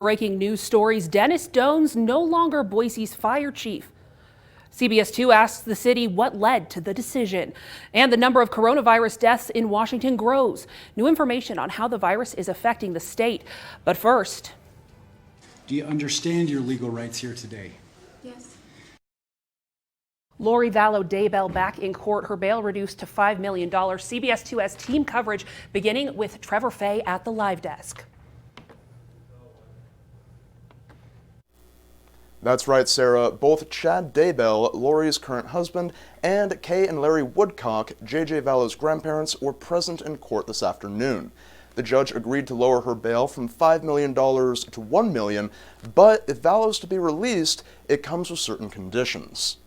Breaking news stories, Dennis Doan's no longer Boise's fire chief. CBS 2 asks the city what led to the decision. And the number of coronavirus deaths in Washington grows. New information on how the virus is affecting the state. But first. Do you understand your legal rights here today? Yes. Lori Vallow Daybell back in court, her bail reduced to $5 million. CBS 2 has team coverage beginning with Trevor Fay at the live desk. That's right, Sarah. Both Chad Daybell, Lori's current husband, and Kay and Larry Woodcock, J.J. Vallow's grandparents, were present in court this afternoon. The judge agreed to lower her bail from $5 million to $1 million, but if Vallow's to be released, it comes with certain conditions.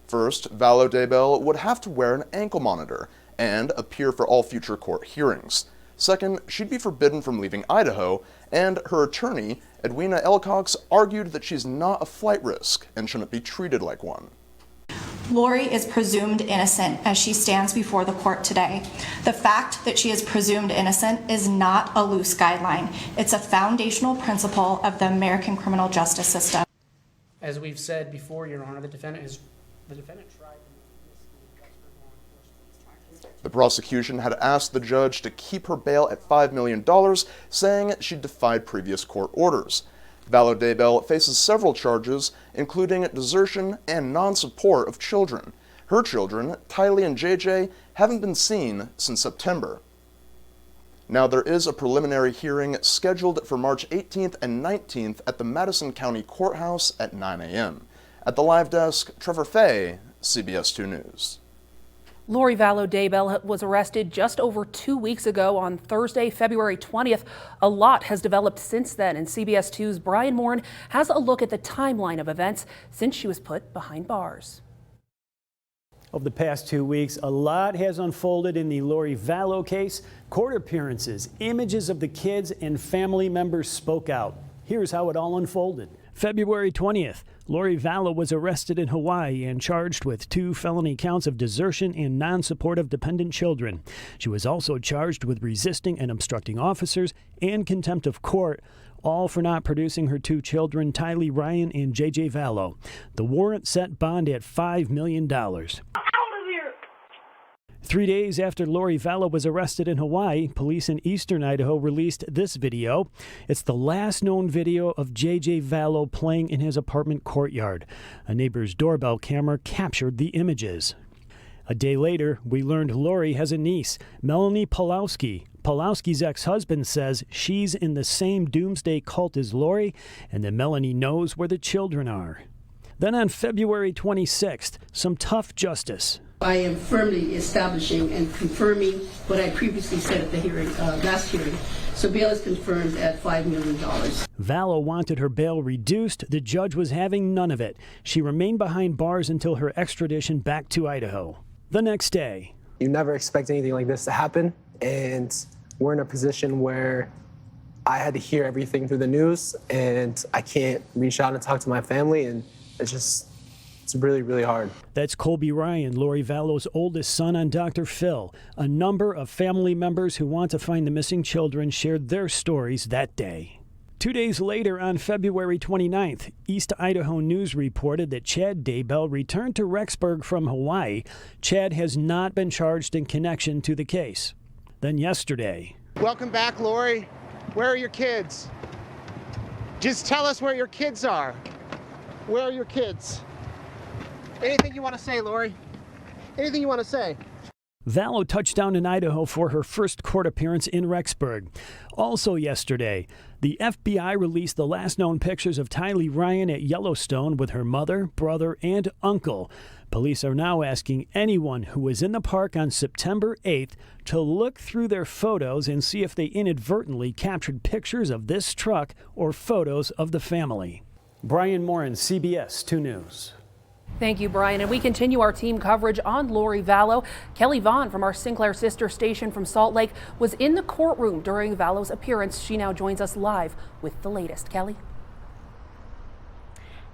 First, Vallow Daybell would have to wear an ankle monitor and appear for all future court hearings. Second, she'd be forbidden from leaving Idaho, and her attorney, Edwina Elcox, argued that she's not a flight risk and shouldn't be treated like one. Lori is presumed innocent as she stands before the court today. The fact that she is presumed innocent is not a loose guideline. It's a foundational principle of the American criminal justice system. As we've said before, Your Honor, the defendant tried. The prosecution had asked the judge to keep her bail at $5 million, saying she defied previous court orders. Vallow Daybell faces several charges, including desertion and non-support of children. Her children, Tylee and JJ, haven't been seen since September. Now, there is a preliminary hearing scheduled for March 18th and 19th at the Madison County Courthouse at 9 a.m. At the live desk, Trevor Fay, CBS 2 News. Lori Vallow Daybell was arrested just over 2 weeks ago on Thursday, February 20th. A lot has developed since then, and CBS 2's Brian Morin has a look at the timeline of events since she was put behind bars. Over the past 2 weeks, a lot has unfolded in the Lori Vallow case. Court appearances, images of the kids, and family members spoke out. Here's how it all unfolded. February 20th, Lori Vallow was arrested in Hawaii and charged with 2 felony counts of desertion and non-support of dependent children. She was also charged with resisting and obstructing officers and contempt of court, all for not producing her 2 children, Tylee Ryan and J.J. Vallow. The warrant set bond at $5 million. 3 days after Lori Vallow was arrested in Hawaii, police in eastern Idaho released this video. It's the last known video of J.J. Vallow playing in his apartment courtyard. A neighbor's doorbell camera captured the images. A day later, we learned Lori has a niece, Melanie Pawlowski. Pawlowski's ex-husband says she's in the same doomsday cult as Lori and that Melanie knows where the children are. Then on February 26th, some tough justice. I am firmly establishing and confirming what I previously said at the hearing, last hearing. So bail is confirmed at $5 million. Vallow wanted her bail reduced. The judge was having none of it. She remained behind bars until her extradition back to Idaho. The next day. You never expect anything like this to happen, and we're in a position where I had to hear everything through the news, and I can't reach out and talk to my family, and it's really, really hard. That's Colby Ryan, Lori Vallow's oldest son, on Dr. Phil. A number of family members who want to find the missing children shared their stories that day. 2 days later, on February 29th, East Idaho News reported that Chad Daybell returned to Rexburg from Hawaii. Chad has not been charged in connection to the case. Then yesterday. Welcome back, Lori. Where are your kids? Just tell us where your kids are. Where are your kids? Anything you want to say, Lori? Anything you want to say? Vallow touched down in Idaho for her first court appearance in Rexburg. Also yesterday, the FBI released the last known pictures of Tylee Ryan at Yellowstone with her mother, brother, and uncle. Police are now asking anyone who was in the park on September 8th to look through their photos and see if they inadvertently captured pictures of this truck or photos of the family. Brian Morin, CBS 2 News. Thank you, Brian. And we continue our team coverage on Lori Vallow. Kelly Vaughn from our Sinclair sister station from Salt Lake was in the courtroom during Vallow's appearance. She now joins us live with the latest. Kelly?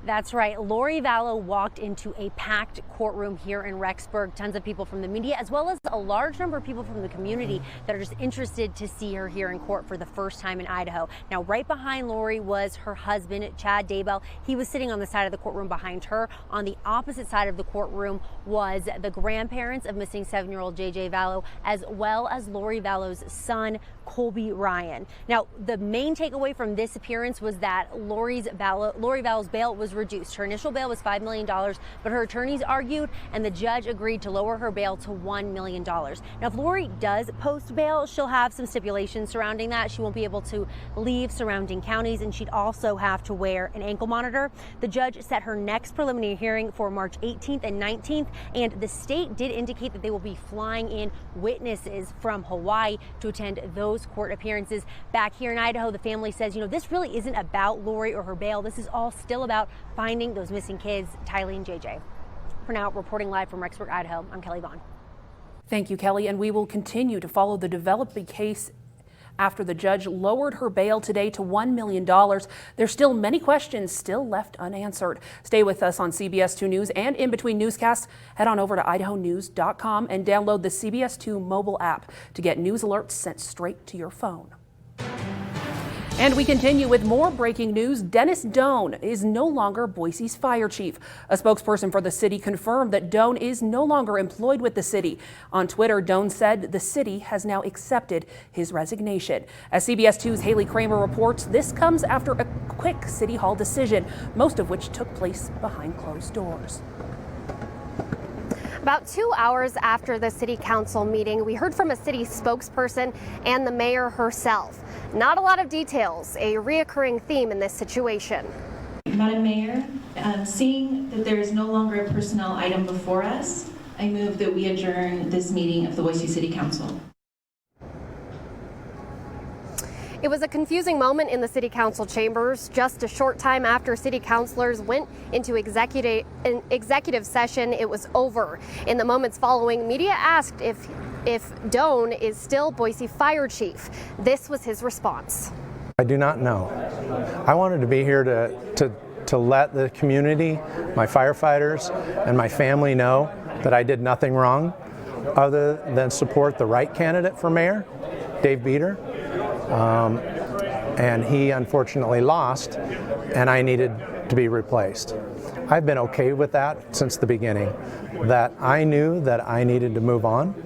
That's right. Lori Vallow walked into a packed courtroom here in Rexburg. Tons of people from the media, as well as a large number of people from the community that are just interested to see her here in court for the first time in Idaho. Now, right behind Lori was her husband, Chad Daybell. He was sitting on the side of the courtroom behind her. On the opposite side of the courtroom was the grandparents of missing 7-year-old JJ Vallow, as well as Lori Vallow's son, Colby Ryan. Now, the main takeaway from this appearance was that Lori Vallow's bail was reduced. Her initial bail was $5 million, but her attorneys argued and the judge agreed to lower her bail to $1 million. Now, if Lori does post bail, she'll have some stipulations surrounding that. She won't be able to leave surrounding counties, and she'd also have to wear an ankle monitor. The judge set her next preliminary hearing for March 18th and 19th, and the state did indicate that they will be flying in witnesses from Hawaii to attend those court appearances. Back here in Idaho, the family says, this really isn't about Lori or her bail. This is all still about finding those missing kids, Tylee and JJ. For now, reporting live from Rexburg, Idaho, I'm Kelly Vaughn. Thank you, Kelly, and we will continue to follow the developing case after the judge lowered her bail today to $1 million. There's still many questions still left unanswered. Stay with us on CBS 2 News, and in between newscasts, head on over to idahonews.com and download the CBS 2 mobile app to get news alerts sent straight to your phone. And we continue with more breaking news. Dennis Doan is no longer Boise's fire chief. A spokesperson for the city confirmed that Doan is no longer employed with the city. On Twitter, Doan said the city has now accepted his resignation. As CBS 2's Haley Kramer reports, this comes after a quick City Hall decision, most of which took place behind closed doors. About 2 hours after the city council meeting, we heard from a city spokesperson and the mayor herself. Not a lot of details, a reoccurring theme in this situation. Madam Mayor, seeing that there is no longer a personnel item before us, I move that we adjourn this meeting of the Boise City Council. It was a confusing moment in the city council chambers. Just a short time after city councilors went into executive session, it was over. In the moments following, media asked if Doan is still Boise fire chief. This was his response. I do not know. I wanted to be here to let the community, my firefighters, and my family know that I did nothing wrong other than support the right candidate for mayor, Dave Beater. And he unfortunately lost, and I needed to be replaced. I've been okay with that since the beginning, that I knew that I needed to move on.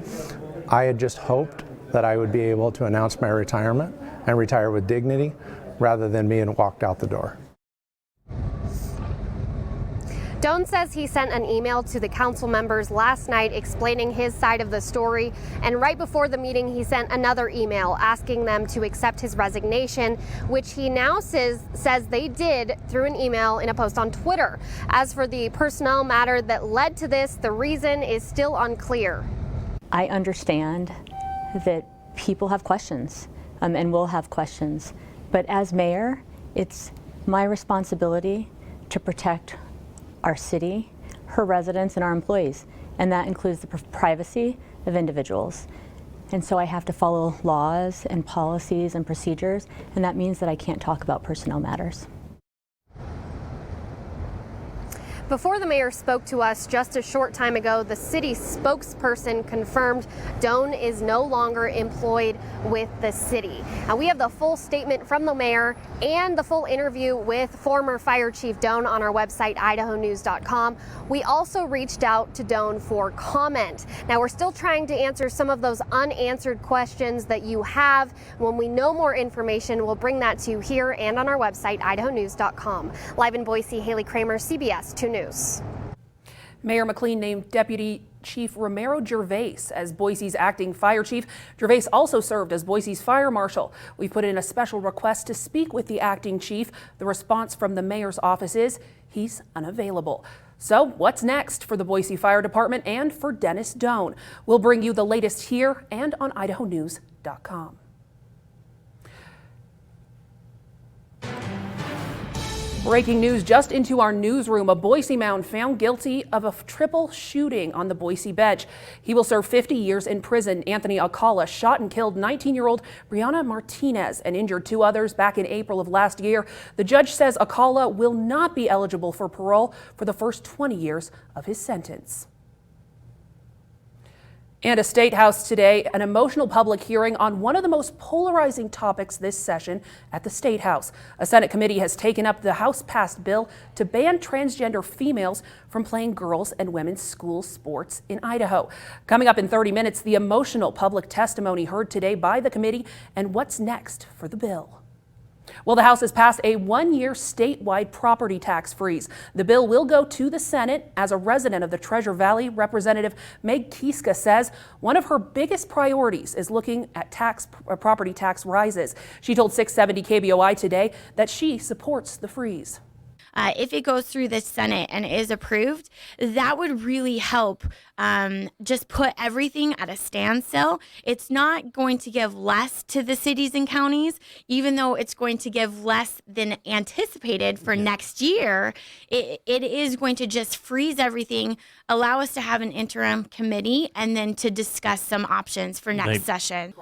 I had just hoped that I would be able to announce my retirement and retire with dignity rather than being walked out the door. Doan says he sent an email to the council members last night explaining his side of the story, and right before the meeting he sent another email asking them to accept his resignation, which he now says they did through an email in a post on Twitter. As for the personnel matter that led to this, the reason is still unclear. I understand that people have questions and will have questions, but as mayor, it's my responsibility to protect our city, her residents, and our employees, and that includes the privacy of individuals. And so I have to follow laws and policies and procedures, and that means that I can't talk about personnel matters. Before the mayor spoke to us just a short time ago, the city spokesperson confirmed Doan is no longer employed with the city. Now, we have the full statement from the mayor and the full interview with former Fire Chief Doan on our website, idahonews.com. We also reached out to Doan for comment. Now, we're still trying to answer some of those unanswered questions that you have. When we know more information, we'll bring that to you here and on our website, idahonews.com. Live in Boise, Haley Kramer, CBS 2 News. Mayor McLean named Deputy Chief Romero Gervais as Boise's acting fire chief. Gervais also served as Boise's fire marshal. We put in a special request to speak with the acting chief. The response from the mayor's office is he's unavailable. So what's next for the Boise Fire Department and for Dennis Doan? We'll bring you the latest here and on idahonews.com. Breaking news just into our newsroom. A Boise man found guilty of a triple shooting on the Boise bench. He will serve 50 years in prison. Anthony Alcala shot and killed 19-year-old Brianna Martinez and injured 2 others back in April of last year. The judge says Alcala will not be eligible for parole for the first 20 years of his sentence. And a State House today, an emotional public hearing on one of the most polarizing topics this session at the State House. A Senate committee has taken up the House-passed bill to ban transgender females from playing girls' and women's school sports in Idaho. Coming up in 30 minutes, the emotional public testimony heard today by the committee and what's next for the bill. Well, the House has passed a 1-year statewide property tax freeze. The bill will go to the Senate. As a resident of the Treasure Valley, Representative Meg Kieska says one of her biggest priorities is looking at property tax rises. She told 670 KBOI today that she supports the freeze. If it goes through the Senate and is approved, that would really help just put everything at a standstill. It's not going to give less to the cities and counties, even though it's going to give less than anticipated for next year. It is going to just freeze everything, allow us to have an interim committee, and then to discuss some options for next session.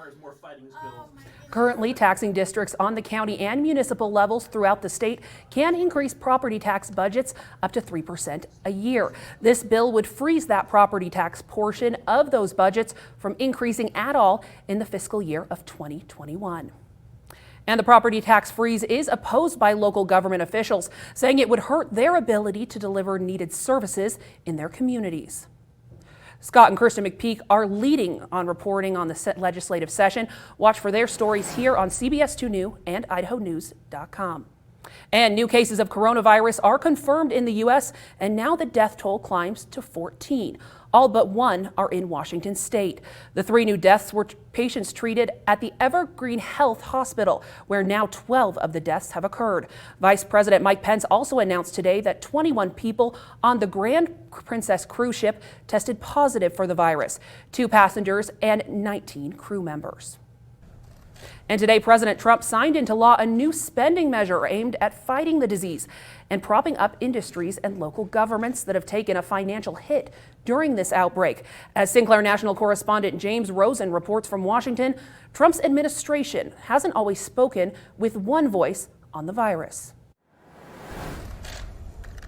Currently, taxing districts on the county and municipal levels throughout the state can increase property tax budgets up to 3% a year. This bill would freeze that property tax portion of those budgets from increasing at all in the fiscal year of 2021. And the property tax freeze is opposed by local government officials, saying it would hurt their ability to deliver needed services in their communities. Scott and Kristen McPeak are leading on reporting on the legislative session. Watch for their stories here on CBS 2 New and IdahoNews.com. And new cases of coronavirus are confirmed in the U.S., and now the death toll climbs to 14. All but 1 are in Washington state. The 3 new deaths were patients treated at the Evergreen Health Hospital, where now 12 of the deaths have occurred. Vice President Mike Pence also announced today that 21 people on the Grand Princess cruise ship tested positive for the virus, 2 passengers and 19 crew members. And today, President Trump signed into law a new spending measure aimed at fighting the disease and propping up industries and local governments that have taken a financial hit during this outbreak. As Sinclair National correspondent James Rosen reports from Washington, Trump's administration hasn't always spoken with one voice on the virus.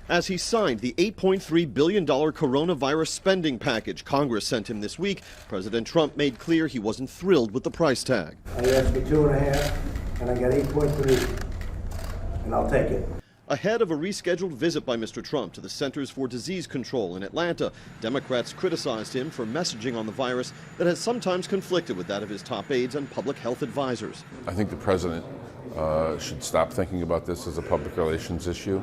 As he signed the $8.3 billion coronavirus spending package Congress sent him this week, President Trump made clear he wasn't thrilled with the price tag. I asked for 2.5, and I got 8.3, and I'll take it. Ahead of a rescheduled visit by Mr. Trump to the Centers for Disease Control in Atlanta, Democrats criticized him for messaging on the virus that has sometimes conflicted with that of his top aides and public health advisors. I think the president should stop thinking about this as a public relations issue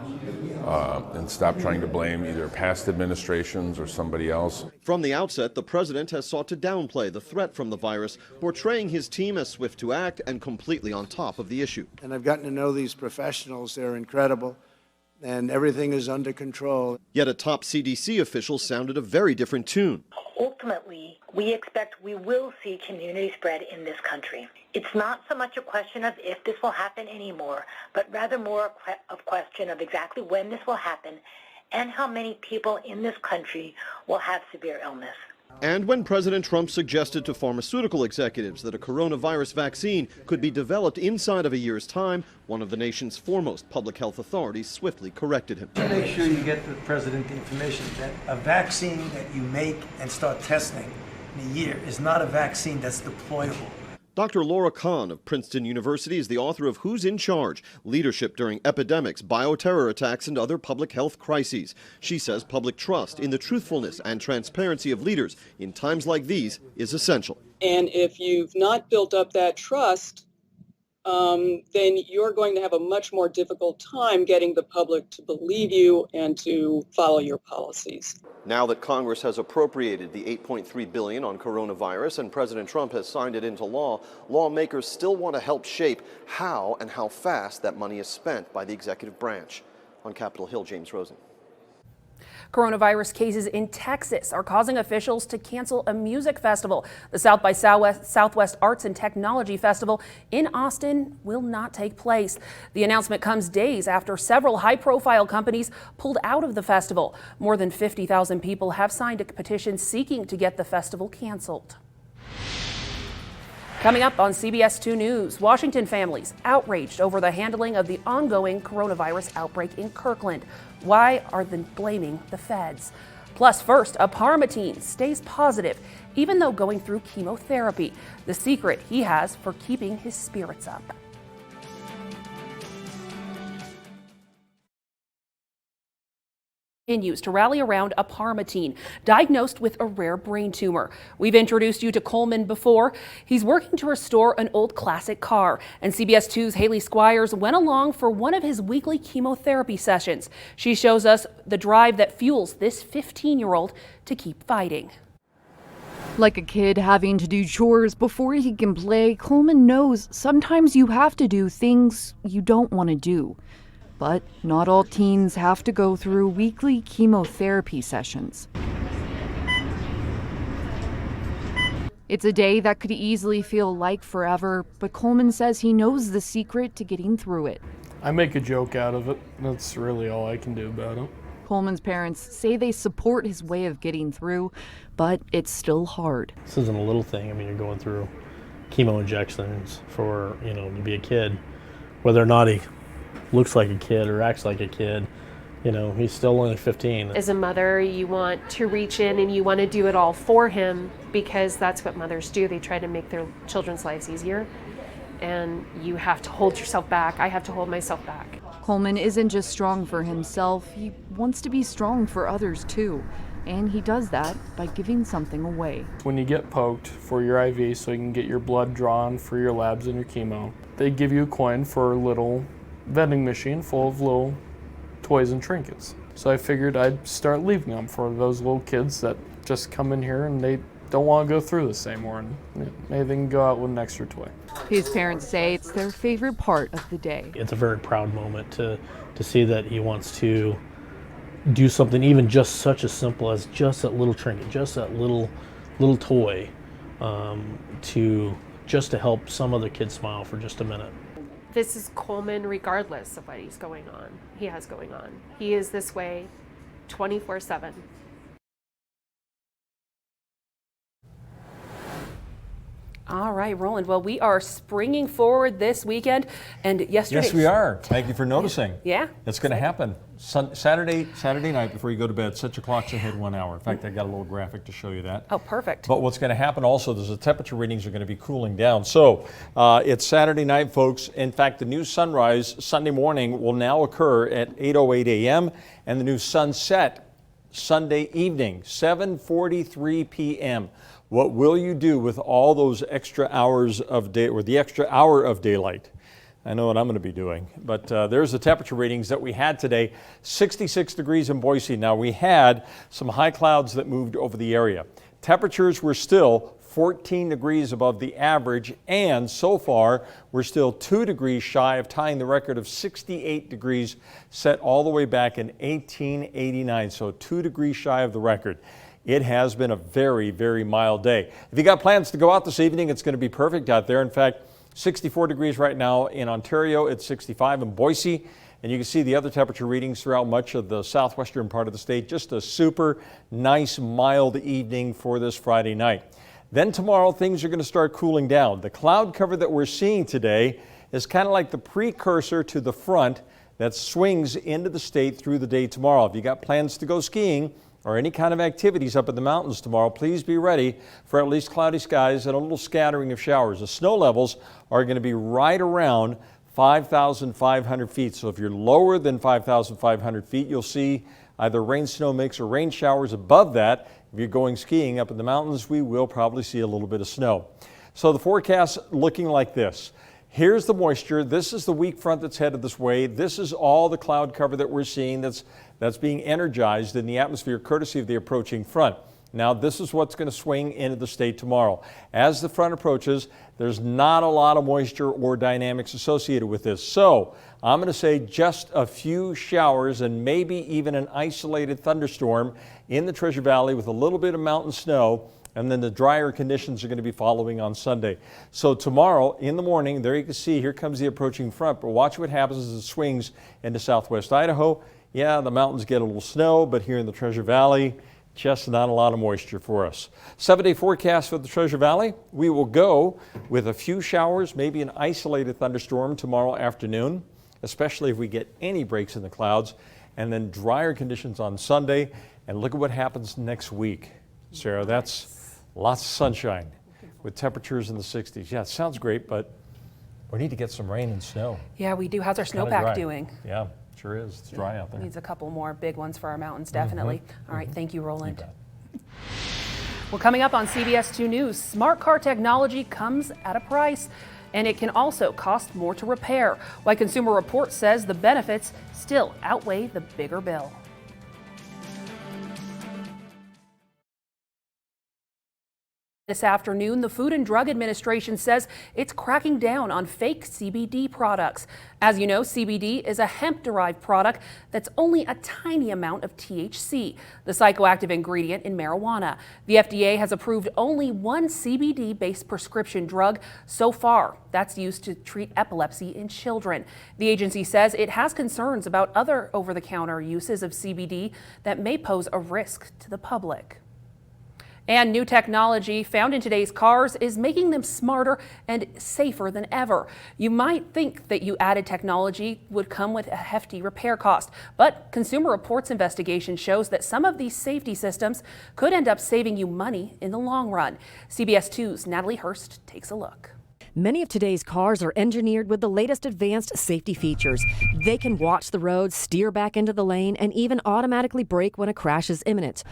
and stop trying to blame either past administrations or somebody else. From the outset, the president has sought to downplay the threat from the virus, portraying his team as swift to act and completely on top of the issue. And I've gotten to know these professionals. They're incredible, and everything is under control. Yet a top CDC official sounded a very different tune. Ultimately, we expect we will see community spread in this country. It's not so much a question of if this will happen anymore, but rather more a question of exactly when this will happen and how many people in this country will have severe illness. And when President Trump suggested to pharmaceutical executives that a coronavirus vaccine could be developed inside of a year's time, one of the nation's foremost public health authorities swiftly corrected him. Make sure you get the president the information that a vaccine that you make and start testing in a year is not a vaccine that's deployable. Dr. Laura Kahn of Princeton University is the author of Who's in Charge? Leadership During Epidemics, Bioterror Attacks, and Other Public Health Crises. She says public trust in the truthfulness and transparency of leaders in times like these is essential. And if you've not built up that trust, then you're going to have a much more difficult time getting the public to believe you and to follow your policies. Now that Congress has appropriated the $8.3 billion on coronavirus and President Trump has signed it into law, lawmakers still want to help shape how and how fast that money is spent by the executive branch. On Capitol Hill, James Rosen. Coronavirus cases in Texas are causing officials to cancel a music festival. The South by Southwest Arts and Technology Festival in Austin will not take place. The announcement comes days after several high-profile companies pulled out of the festival. More than 50,000 people have signed a petition seeking to get the festival canceled. Coming up on CBS 2 News, Washington families outraged over the handling of the ongoing coronavirus outbreak in Kirkland. Why are they blaming the feds? Plus, first, a Parma teen stays positive even though going through chemotherapy. The secret he has for keeping his spirits up. Continues to rally around a Parma teen diagnosed with a rare brain tumor. We've introduced you to Coleman before. He's working to restore an old classic car, and CBS 2's Haley Squires went along for one of his weekly chemotherapy sessions. She shows us the drive that fuels this 15-year-old to keep fighting. Like a kid having to do chores before he can play, Coleman knows sometimes you have to do things you don't want to do. But not all teens have to go through weekly chemotherapy sessions. It's a day that could easily feel like forever, but Coleman says he knows the secret to getting through it. I make a joke out of it. That's really all I can do about it. Coleman's parents say they support his way of getting through, but it's still hard. This isn't a little thing. I mean, you're going through chemo injections for, to be a kid. Whether or not he looks like a kid or acts like a kid, he's still only 15. As a mother, you want to reach in and you want to do it all for him because that's what mothers do. They try to make their children's lives easier, and you have to hold yourself back. I have to hold myself back. Coleman isn't just strong for himself, he wants to be strong for others too. And he does that by giving something away. When you get poked for your IV so you can get your blood drawn for your labs and your chemo, they give you a coin for a little vending machine full of little toys and trinkets. So I figured I'd start leaving them for those little kids that just come in here and they don't want to go through this anymore, and maybe they can go out with an extra toy. His parents say it's their favorite part of the day. It's a very proud moment to see that he wants to do something even just such as simple as just that little trinket, just that little toy, to help some other kid smile for just a minute. This is Coleman regardless of what he has going on. He is this way 24/7. All right, Roland. Well, we are springing forward this weekend, and yesterday. Yes, we are. Thank you for noticing. Yeah. It's going to happen Saturday night before you go to bed. Set your clocks ahead 1 hour. In fact, I got a little graphic to show you that. Oh, perfect. But what's going to happen also is the temperature readings are going to be cooling down. So it's Saturday night, folks. In fact, the new sunrise Sunday morning will now occur at 8:08 a.m. and the new sunset Sunday evening, 7:43 p.m. What will you do with all those extra hours of day, or the extra hour of daylight? I know what I'm going to be doing. But there's the temperature readings that we had today. 66 degrees in Boise. Now, we had some high clouds that moved over the area. Temperatures were still 14 degrees above the average, and so far, we're still 2 degrees shy of tying the record of 68 degrees set all the way back in 1889. So 2 degrees shy of the record. It has been a very, very mild day. If you got plans to go out this evening, it's going to be perfect out there. In fact, 64 degrees right now in Ontario. It's 65 in Boise. And you can see the other temperature readings throughout much of the southwestern part of the state. Just a super nice, mild evening for this Friday night. Then tomorrow, things are going to start cooling down. The cloud cover that we're seeing today is kind of like the precursor to the front that swings into the state through the day tomorrow. If you got plans to go skiing or any kind of activities up in the mountains tomorrow, please be ready for at least cloudy skies and a little scattering of showers. The snow levels are going to be right around 5,500 feet. So if you're lower than 5,500 feet, you'll see either rain, snow mix, or rain showers above that. If you're going skiing up in the mountains, we will probably see a little bit of snow. So the forecast looking like this. Here's the moisture. This is the weak front that's headed this way. This is all the cloud cover that we're seeing that's being energized in the atmosphere courtesy of the approaching front. Now, this is what's going to swing into the state tomorrow. As the front approaches, there's not a lot of moisture or dynamics associated with this. So I'm going to say just a few showers and maybe even an isolated thunderstorm in the Treasure Valley with a little bit of mountain snow. And then the drier conditions are going to be following on Sunday. So tomorrow in the morning, there you can see, here comes the approaching front. But watch what happens as it swings into southwest Idaho. Yeah, the mountains get a little snow, but here in the Treasure Valley, just not a lot of moisture for us. 7-day forecast for the Treasure Valley. We will go with a few showers, maybe an isolated thunderstorm tomorrow afternoon, especially if we get any breaks in the clouds, and then drier conditions on Sunday. And look at what happens next week. Sarah, that's lots of sunshine with temperatures in the 60s. Yeah, it sounds great, but we need to get some rain and snow. Yeah, we do. How's our snowpack doing? Yeah, sure is. It's dry out there. Needs a couple more big ones for our mountains, definitely. All right, thank you, Roland. Well, coming up on CBS 2 News, smart car technology comes at a price, and it can also cost more to repair. Why Consumer Reports says the benefits still outweigh the bigger bill. This afternoon, the Food and Drug Administration says it's cracking down on fake CBD products. As you know, CBD is a hemp-derived product that's only a tiny amount of THC, the psychoactive ingredient in marijuana. The FDA has approved only one CBD-based prescription drug so far. That's used to treat epilepsy in children. The agency says it has concerns about other over-the-counter uses of CBD that may pose a risk to the public. And new technology found in today's cars is making them smarter and safer than ever. You might think that you added technology would come with a hefty repair cost, but Consumer Reports investigation shows that some of these safety systems could end up saving you money in the long run. CBS 2's Natalie Hurst takes a look. Many of today's cars are engineered with the latest advanced safety features. They can watch the road, steer back into the lane, and even automatically brake when a crash is imminent.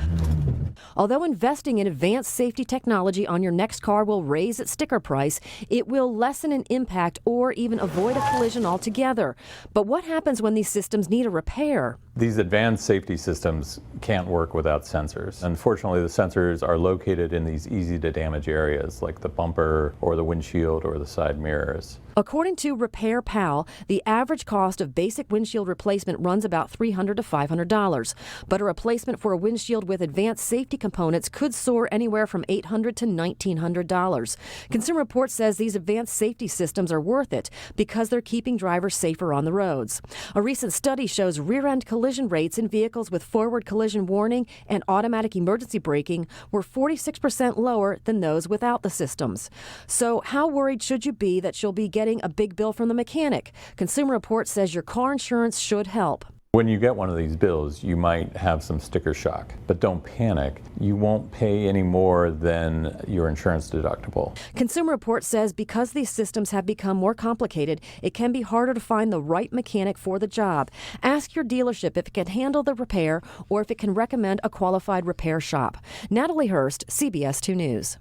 Although investing in advanced safety technology on your next car will raise its sticker price, it will lessen an impact or even avoid a collision altogether. But what happens when these systems need a repair? These advanced safety systems can't work without sensors. Unfortunately, the sensors are located in these easy-to-damage areas like the bumper or the windshield or the side mirrors. According to Repair Pal, the average cost of basic windshield replacement runs about $300 to $500. But a replacement for a windshield with advanced safety components could soar anywhere from $800 to $1,900. Consumer Reports says these advanced safety systems are worth it because they're keeping drivers safer on the roads. A recent study shows rear-end collision rates in vehicles with forward collision warning and automatic emergency braking were 46% lower than those without the systems. So how worried should you be that you'll be getting a big bill from the mechanic? Consumer Reports says your car insurance should help. When you get one of these bills, you might have some sticker shock, but don't panic. You won't pay any more than your insurance deductible. Consumer Reports says because these systems have become more complicated, it can be harder to find the right mechanic for the job. Ask your dealership if it can handle the repair or if it can recommend a qualified repair shop. Natalie Hurst, CBS 2 News.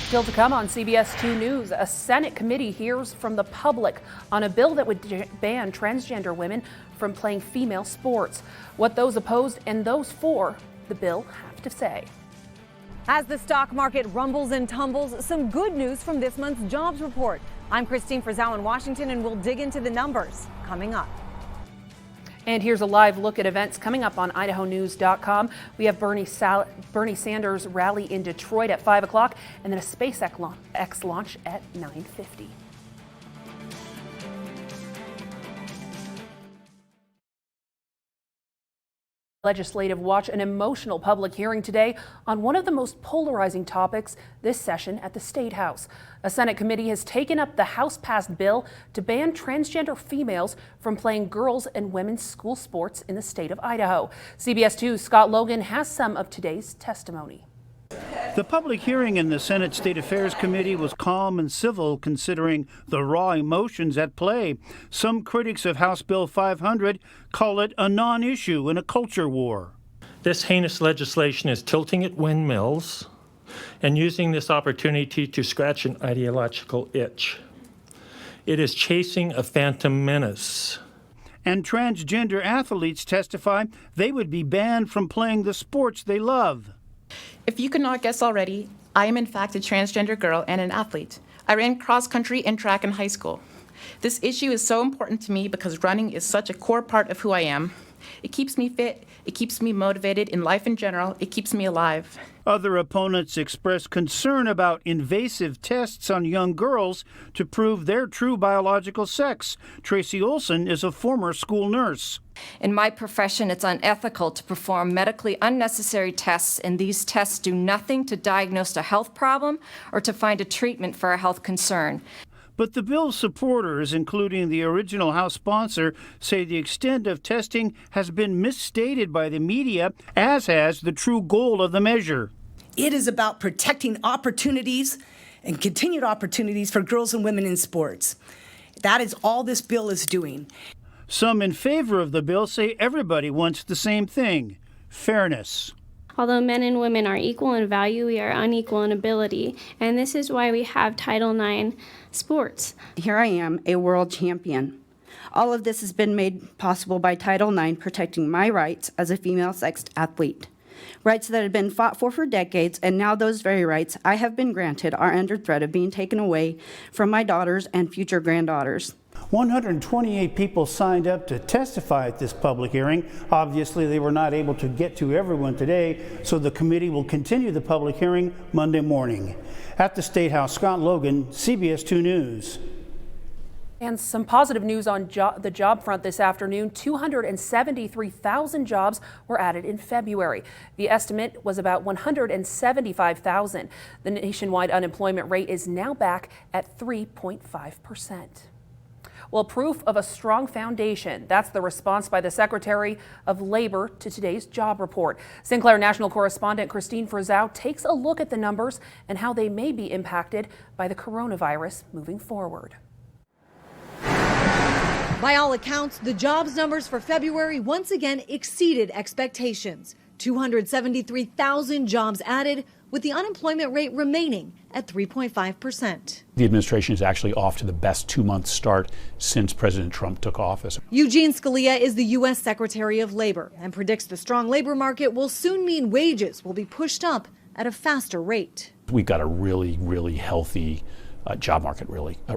Still to come on CBS 2 News, a Senate committee hears from the public on a bill that would ban transgender women from playing female sports. What those opposed and those for the bill have to say. As the stock market rumbles and tumbles, some good news from this month's jobs report. I'm Christine Frizzell in Washington, and we'll dig into the numbers coming up. And here's a live look at events coming up on IdahoNews.com. We have Bernie Sanders' rally in Detroit at 5 o'clock and then a SpaceX launch at 9:50. Legislative Watch, an emotional public hearing today on one of the most polarizing topics this session at the State House. A Senate committee has taken up the House-passed bill to ban transgender females from playing girls' and women's school sports in the state of Idaho. CBS 2's Scott Logan has some of today's testimony. The public hearing in the Senate State Affairs Committee was calm and civil considering the raw emotions at play. Some critics of House Bill 500 call it a non-issue in a culture war. This heinous legislation is tilting at windmills and using this opportunity to scratch an ideological itch. It is chasing a phantom menace. And transgender athletes testify they would be banned from playing the sports they love. If you could not guess already, I am in fact a transgender girl and an athlete. I ran cross country and track in high school. This issue is so important to me because running is such a core part of who I am. It keeps me fit, it keeps me motivated in life in general, it keeps me alive. Other opponents expressed concern about invasive tests on young girls to prove their true biological sex. Tracy Olson is a former school nurse. In my profession, it's unethical to perform medically unnecessary tests, and these tests do nothing to diagnose a health problem or to find a treatment for a health concern. But the bill's supporters, including the original House sponsor, say the extent of testing has been misstated by the media, as has the true goal of the measure. It is about protecting opportunities and continued opportunities for girls and women in sports. That is all this bill is doing. Some in favor of the bill say everybody wants the same thing: fairness. Although men and women are equal in value, we are unequal in ability, and this is why we have Title IX sports. Here I am, a world champion. All of this has been made possible by Title IX protecting my rights as a female-sexed athlete. Rights that have been fought for decades, and now those very rights I have been granted are under threat of being taken away from my daughters and future granddaughters. 128 people signed up to testify at this public hearing. Obviously, they were not able to get to everyone today, so the committee will continue the public hearing Monday morning. At the State House, Scott Logan, CBS 2 News. And some positive news on the job front this afternoon. 273,000 jobs were added in February. The estimate was about 175,000. The nationwide unemployment rate is now back at 3.5%. Well, proof of a strong foundation. That's the response by the Secretary of Labor to today's job report. Sinclair National Correspondent Christine Frizzau takes a look at the numbers and how they may be impacted by the coronavirus moving forward. By all accounts, the jobs numbers for February once again exceeded expectations. 273,000 jobs added, with the unemployment rate remaining at 3.5%. The administration is actually off to the best 2-month start since President Trump took office. Eugene Scalia is the U.S. Secretary of Labor and predicts the strong labor market will soon mean wages will be pushed up at a faster rate. We've got a really, really healthy job market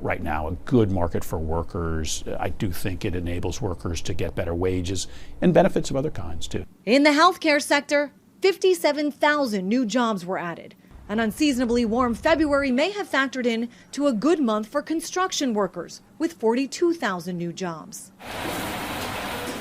right now, a good market for workers. I do think it enables workers to get better wages and benefits of other kinds too. In the healthcare sector, 57,000 new jobs were added. An unseasonably warm February may have factored in to a good month for construction workers, with 42,000 new jobs.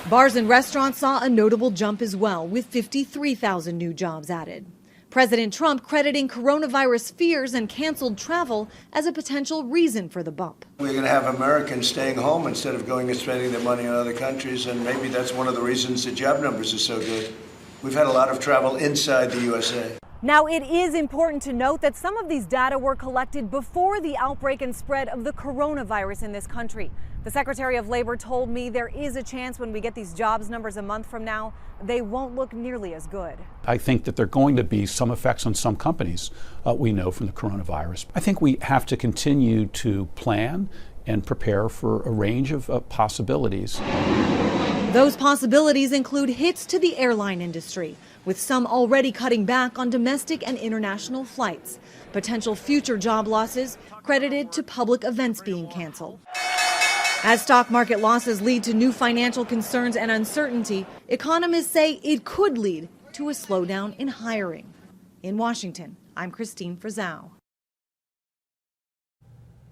Bars and restaurants saw a notable jump as well, with 53,000 new jobs added. President Trump crediting coronavirus fears and canceled travel as a potential reason for the bump. We're going to have Americans staying home instead of going and spending their money on other countries, and maybe that's one of the reasons the job numbers are so good. We've had a lot of travel inside the USA. Now, it is important to note that some of these data were collected before the outbreak and spread of the coronavirus in this country. The Secretary of Labor told me there is a chance when we get these jobs numbers a month from now, they won't look nearly as good. I think that there are going to be some effects on some companies, we know from the coronavirus. I think we have to continue to plan and prepare for a range of possibilities. Those possibilities include hits to the airline industry, with some already cutting back on domestic and international flights. Potential future job losses credited to public events being canceled. As stock market losses lead to new financial concerns and uncertainty, economists say it could lead to a slowdown in hiring. In Washington, I'm Christine Frizzau.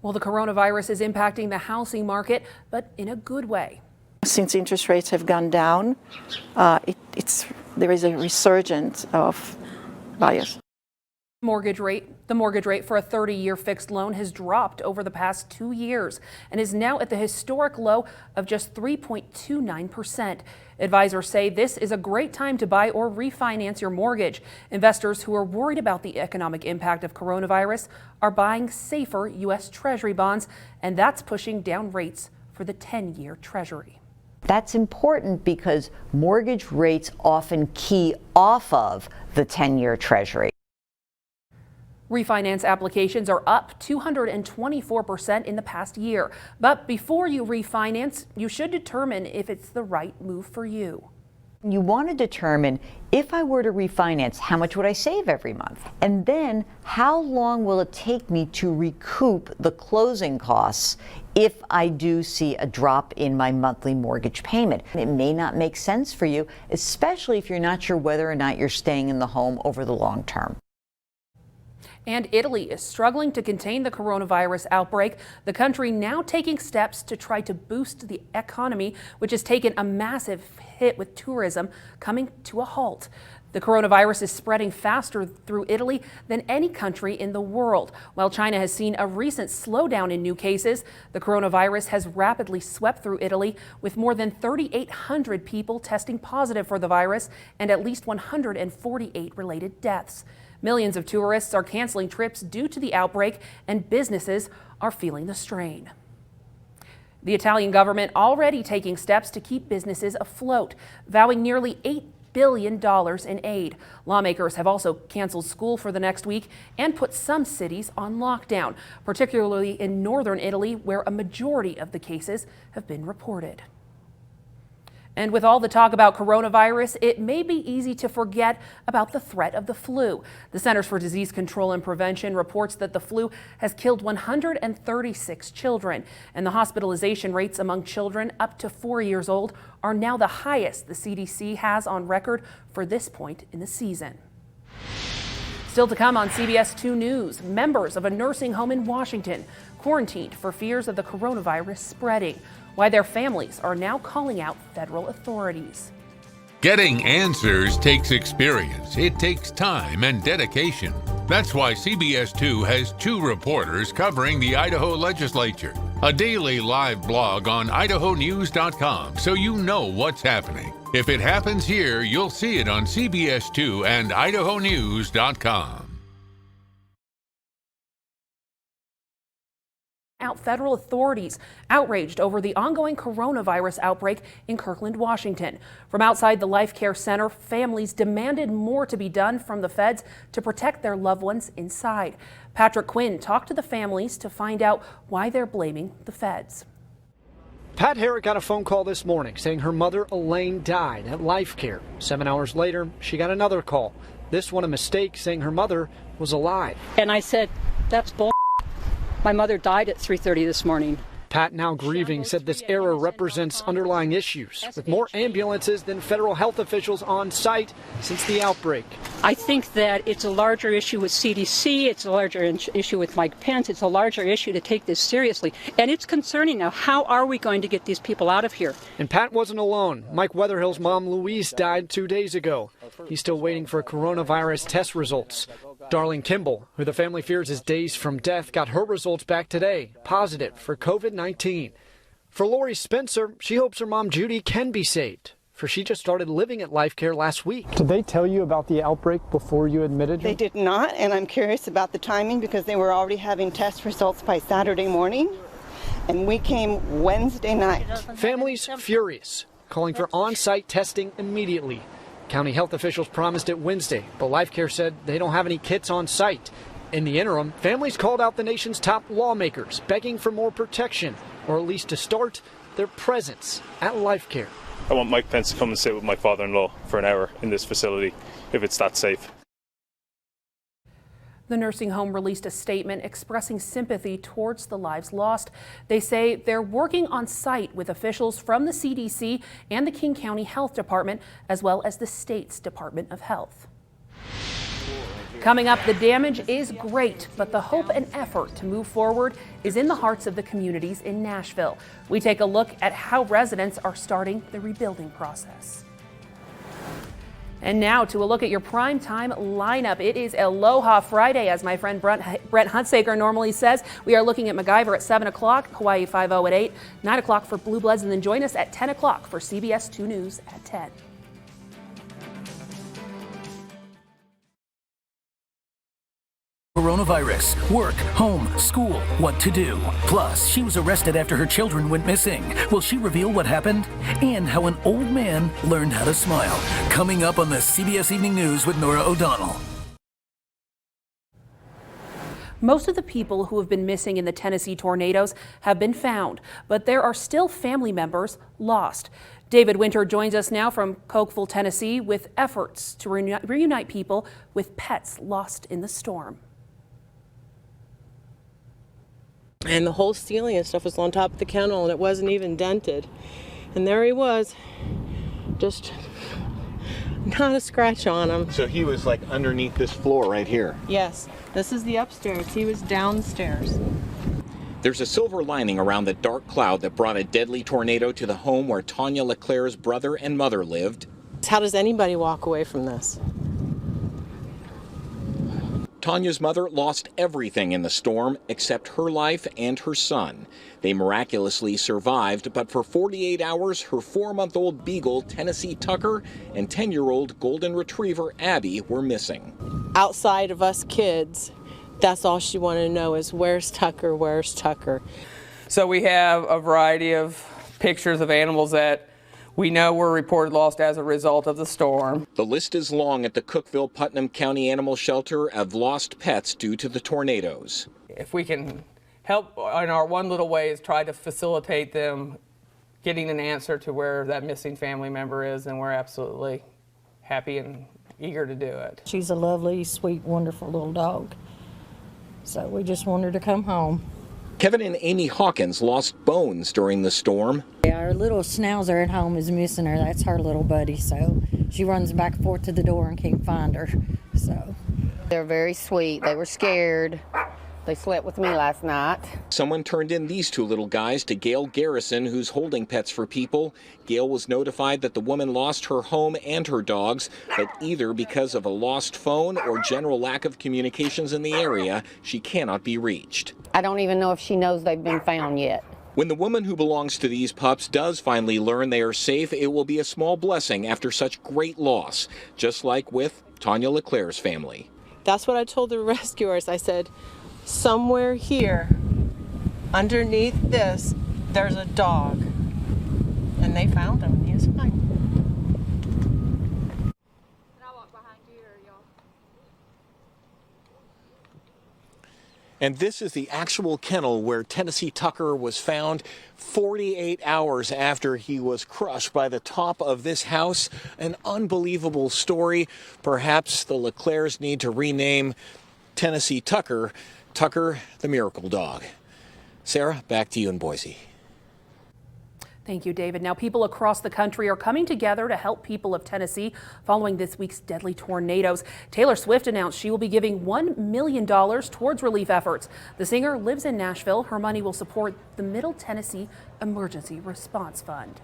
Well, the coronavirus is impacting the housing market, but in a good way. Since interest rates have gone down, there is a resurgence of buyers. The mortgage rate for a 30-year fixed loan has dropped over the past 2 years and is now at the historic low of just 3.29%. Advisors say this is a great time to buy or refinance your mortgage. Investors who are worried about the economic impact of coronavirus are buying safer U.S. Treasury bonds, and that's pushing down rates for the 10-year Treasury. That's important because mortgage rates often key off of the 10-year Treasury. Refinance applications are up 224% in the past year. But before you refinance, you should determine if it's the right move for you. You want to determine, if I were to refinance, how much would I save every month? And then how long will it take me to recoup the closing costs if I do see a drop in my monthly mortgage payment. It may not make sense for you, especially if you're not sure whether or not you're staying in the home over the long term. And Italy is struggling to contain the coronavirus outbreak. The country now taking steps to try to boost the economy, which has taken a massive hit with tourism coming to a halt. The coronavirus is spreading faster through Italy than any country in the world. While China has seen a recent slowdown in new cases, the coronavirus has rapidly swept through Italy, with more than 3,800 people testing positive for the virus and at least 148 related deaths. Millions of tourists are canceling trips due to the outbreak, and businesses are feeling the strain. The Italian government already taking steps to keep businesses afloat, vowing nearly $8 billion in aid. Lawmakers have also canceled school for the next week and put some cities on lockdown, particularly in northern Italy, where a majority of the cases have been reported. And with all the talk about coronavirus, it may be easy to forget about the threat of the flu. The Centers for Disease Control and Prevention reports that the flu has killed 136 children, and the hospitalization rates among children up to 4 years old are now the highest the CDC has on record for this point in the season. Still to come on CBS 2 News, members of a nursing home in Washington quarantined for fears of the coronavirus spreading. Why their families are now calling out federal authorities. Getting answers takes experience. It takes time and dedication. That's why CBS 2 has 2 reporters covering the Idaho legislature. A daily live blog on idahonews.com so you know what's happening. If it happens here, you'll see it on CBS 2 and idahonews.com. Out federal authorities outraged over the ongoing coronavirus outbreak in Kirkland, Washington. From outside the Life Care Center, families demanded more to be done from the feds to protect their loved ones inside. Patrick Quinn talked to the families to find out why they're blaming the feds. Pat Herrick got a phone call this morning saying her mother Elaine died at Life Care. 7 hours later, she got another call. This one a mistake, saying her mother was alive. And I said, that's bull. My mother died at 3:30 this morning. Pat, now grieving, said this error represents underlying issues, with more ambulances than federal health officials on site since the outbreak. I think that it's a larger issue with CDC, it's a larger issue with Mike Pence, it's a larger issue to take this seriously. And it's concerning now. How are we going to get these people out of here? And Pat wasn't alone. Mike Weatherhill's mom, Louise, died 2 days ago. He's still waiting for coronavirus test results. Darlene Kimball, who the family fears is days from death, got her results back today, positive for COVID-19. For Lori Spencer, she hopes her mom Judy can be saved, for she just started living at Life Care last week. Did they tell you about the outbreak before you admitted? They did not, and I'm curious about the timing because they were already having test results by Saturday morning, and we came Wednesday night. Families furious, calling for on-site testing immediately. County health officials promised it Wednesday, but Life Care said they don't have any kits on site. In the interim, families called out the nation's top lawmakers, begging for more protection, or at least to start their presence at Life Care. I want Mike Pence to come and sit with my father-in-law for an hour in this facility, if it's that safe. The nursing home released a statement expressing sympathy towards the lives lost. They say they're working on site with officials from the CDC and the King County Health Department, as well as the state's Department of Health. Coming up, the damage is great, but the hope and effort to move forward is in the hearts of the communities in Nashville. We take a look at how residents are starting the rebuilding process. And now to a look at your primetime lineup. It is Aloha Friday, as my friend Brent Hunsaker normally says. We are looking at MacGyver at 7 o'clock, Hawaii 5-0 at 8, 9 o'clock for Blue Bloods, and then join us at 10 o'clock for CBS 2 News at 10. Coronavirus, work, home, school, what to do. Plus, she was arrested after her children went missing. Will she reveal what happened? And how an old man learned how to smile. Coming up on the CBS Evening News with Nora O'Donnell. Most of the people who have been missing in the Tennessee tornadoes have been found, but there are still family members lost. David Winter joins us now from Cokeville, Tennessee, with efforts to reunite people with pets lost in the storm. And the whole ceiling and stuff was on top of the kennel, and it wasn't even dented. And there he was, just not a scratch on him. So he was like underneath this floor right here. Yes, this is the upstairs. He was downstairs. There's a silver lining around the dark cloud that brought a deadly tornado to the home where Tanya LeClaire's brother and mother lived. How does anybody walk away from this? Tanya's mother lost everything in the storm except her life and her son. They miraculously survived, but for 48 hours, her 4-month-old beagle, Tennessee Tucker, and 10-year-old golden retriever, Abby, were missing. Outside of us kids, that's all she wanted to know is, where's Tucker, where's Tucker? So we have a variety of pictures of animals that we know were reported lost as a result of the storm. The list is long at the Cookeville-Putnam County Animal Shelter of lost pets due to the tornadoes. If we can help in our one little way is try to facilitate them getting an answer to where that missing family member is, and we're absolutely happy and eager to do it. She's a lovely, sweet, wonderful little dog. So we just want her to come home. Kevin and Amy Hawkins lost Bones during the storm. Our little schnauzer at home is missing her. That's her little buddy. So she runs back and forth to the door and can't find her. So they're very sweet. They were scared. They slept with me last night. Someone turned in these two little guys to Gail Garrison, who's holding pets for people. Gail was notified that the woman lost her home and her dogs, but either because of a lost phone or general lack of communications in the area, she cannot be reached. I don't even know if she knows they've been found yet. When the woman who belongs to these pups does finally learn they are safe, it will be a small blessing after such great loss, just like with Tanya LeClaire's family. That's what I told the rescuers. I said, somewhere here, underneath this, there's a dog. And they found him, and he was fine. And this is the actual kennel where Tennessee Tucker was found 48 hours after he was crushed by the top of this house. An unbelievable story. Perhaps the LeClairs need to rename Tennessee Tucker the Miracle Dog. Sarah, back to you in Boise. Thank you, David. Now, people across the country are coming together to help people of Tennessee following this week's deadly tornadoes. Taylor Swift announced she will be giving $1 million towards relief efforts. The singer lives in Nashville. Her money will support the Middle Tennessee Emergency Response Fund.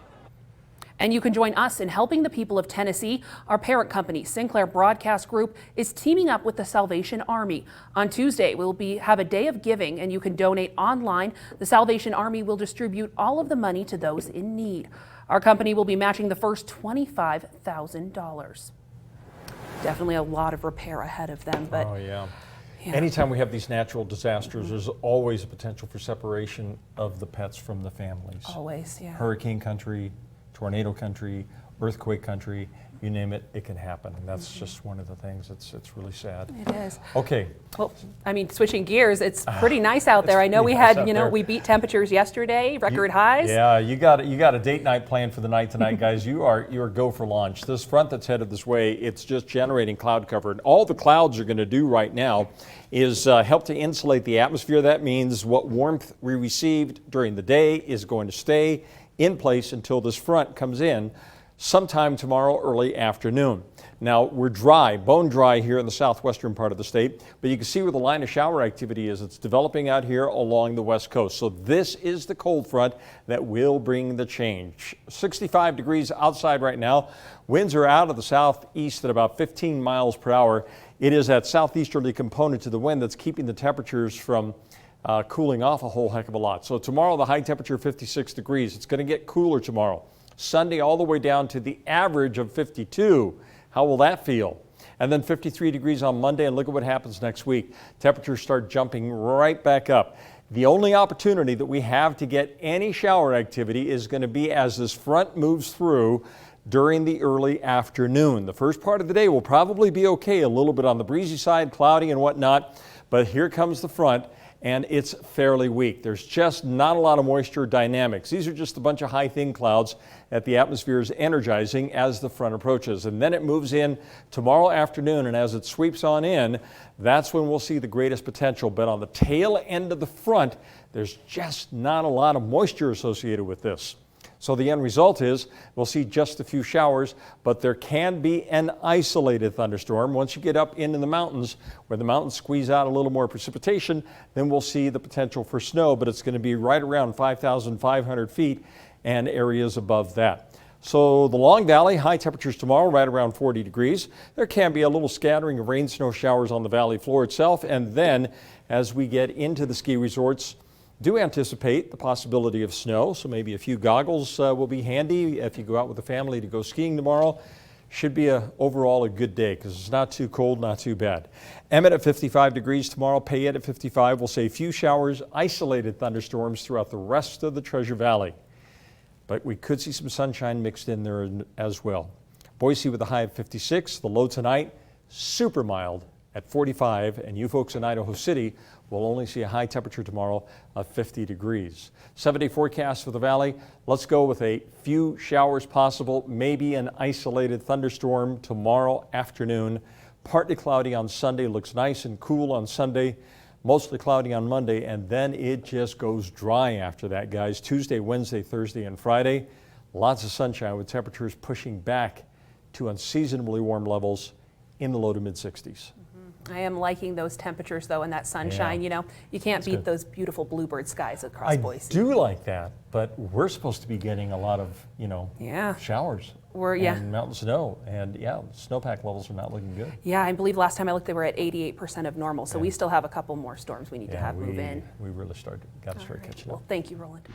And you can join us in helping the people of Tennessee. Our parent company, Sinclair Broadcast Group, is teaming up with the Salvation Army. On Tuesday, we'll have a day of giving, and you can donate online. The Salvation Army will distribute all of the money to those in need. Our company will be matching the first $25,000. Definitely a lot of repair ahead of them, but oh, yeah. Anytime we have these natural disasters, there's always a potential for separation of the pets from the families. Always, yeah. Hurricane country, tornado country, earthquake country, you name it, it can happen. And that's just one of the things that's really sad. It is. Okay. Well, I mean, switching gears, it's pretty nice out there. I know we had, we beat temperatures yesterday, record highs. Yeah, you got a date night planned for the night tonight, guys. You are go for launch. This front that's headed this way, it's just generating cloud cover. And all the clouds are going to do right now is help to insulate the atmosphere. That means what warmth we received during the day is going to stay in place until this front comes in sometime tomorrow early afternoon. Now, we're dry, bone dry here in the southwestern part of the state, but you can see where the line of shower activity is. It's developing out here along the west coast. So this is the cold front that will bring the change. 65 degrees outside right now. Winds are out of the southeast at about 15 miles per hour. It is that southeasterly component to the wind that's keeping the temperatures from cooling off a whole heck of a lot. So tomorrow, the high temperature 56 degrees. It's going to get cooler tomorrow. Sunday all the way down to the average of 52. How will that feel? And then 53 degrees on Monday, and look at what happens next week. Temperatures start jumping right back up. The only opportunity that we have to get any shower activity is going to be as this front moves through during the early afternoon. The first part of the day will probably be okay, a little bit on the breezy side, cloudy and whatnot, but here comes the front. and it's fairly weak. There's just not a lot of moisture dynamics. These are just a bunch of high thin clouds that the atmosphere is energizing as the front approaches. And then it moves in tomorrow afternoon, and as it sweeps on in, that's when we'll see the greatest potential. But on the tail end of the front, there's just not a lot of moisture associated with this. So the end result is we'll see just a few showers, but there can be an isolated thunderstorm. Once you get up into the mountains, where the mountains squeeze out a little more precipitation, then we'll see the potential for snow, but it's going to be right around 5,500 feet and areas above that. So the Long Valley, high temperatures tomorrow, right around 40 degrees. There can be a little scattering of rain, snow showers on the valley floor itself, and then as we get into the ski resorts, do anticipate the possibility of snow, so maybe a few goggles will be handy if you go out with the family to go skiing tomorrow. Should be overall a good day because it's not too cold, not too bad. Emmett at 55 degrees tomorrow, Payette at 55. We'll say few showers, isolated thunderstorms throughout the rest of the Treasure Valley. But we could see some sunshine mixed in there as well. Boise with a high of 56. The low tonight, super mild at 45. And you folks in Idaho City will only see a high temperature tomorrow of 50 degrees. 7-day forecast for the valley. Let's go with a few showers possible, maybe an isolated thunderstorm tomorrow afternoon. Partly cloudy on Sunday, looks nice and cool on Sunday. Mostly cloudy on Monday, and then it just goes dry after that, guys. Tuesday, Wednesday, Thursday, and Friday. Lots of sunshine with temperatures pushing back to unseasonably warm levels in the low to mid 60s. I am liking those temperatures, though, and that sunshine. Yeah. You know, you can't beat those beautiful bluebird skies across Boise. I do like that, but we're supposed to be getting a lot of, showers. And mountain snow, and snowpack levels are not looking good. Yeah, I believe last time I looked, they were at 88% of normal, so we still have a couple more storms we need to have move in. We really got to start catching up. Well, thank you, Roland.